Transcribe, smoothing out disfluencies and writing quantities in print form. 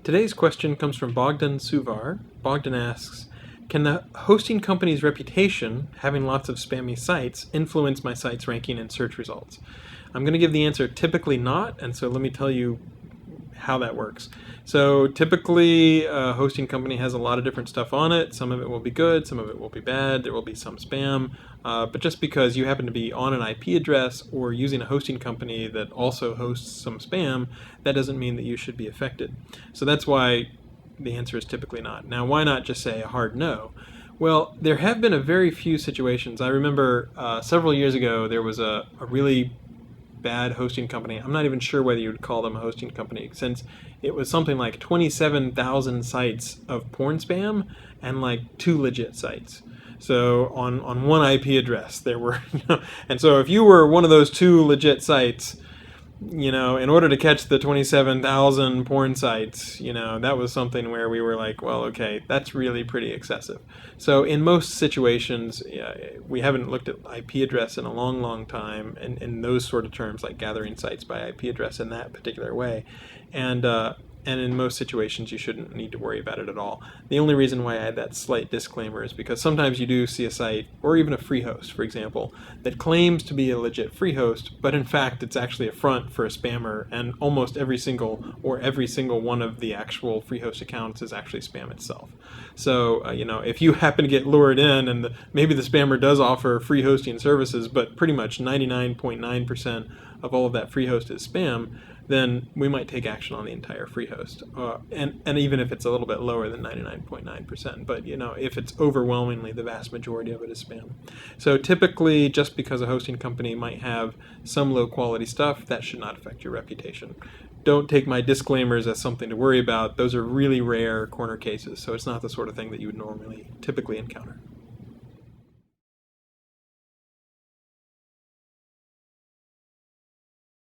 Today's question comes from Bogdan Suvar. Bogdan asks, can the hosting company's reputation, having lots of spammy sites, influence my site's ranking and search results? I'm going to give the answer typically not, and so let me tell you how that works. So typically a hosting company has a lot of different stuff on it. Some of it will be good, some of it will be bad, there will be some spam, but just because you happen to be on an IP address or using a hosting company that also hosts some spam, that doesn't mean that you should be affected. So that's why the answer is typically not. Now, why not just say a hard no? Well, there have been a very few situations. I remember several years ago there was a really bad hosting company. I'm not even sure whether you would call them a hosting company, since it was something like 27,000 sites of porn spam and like 2 legit sites. So on one IP address there were, and so if you were one of those 2 legit sites, in order to catch the 27,000 porn sites, that was something where we were like, well, okay, that's really pretty excessive. So in most situations, we haven't looked at IP address in a long, long time, and in those sort of terms, like gathering sites by IP address in that particular way. And in most situations, you shouldn't need to worry about it at all. The only reason why I had that slight disclaimer is because sometimes you do see a site, or even a free host, for example, that claims to be a legit free host, but in fact it's actually a front for a spammer, and almost every single one of the actual free host accounts is actually spam itself. So, if you happen to get lured in, and maybe the spammer does offer free hosting services, but pretty much 99.9% of all of that free host is spam, then we might take action on the entire free host, and even if it's a little bit lower than 99.9%, but if it's overwhelmingly the vast majority of it is spam. So typically, just because a hosting company might have some low quality stuff, that should not affect your reputation. Don't take my disclaimers as something to worry about. Those are really rare corner cases, so it's not the sort of thing that you would typically encounter.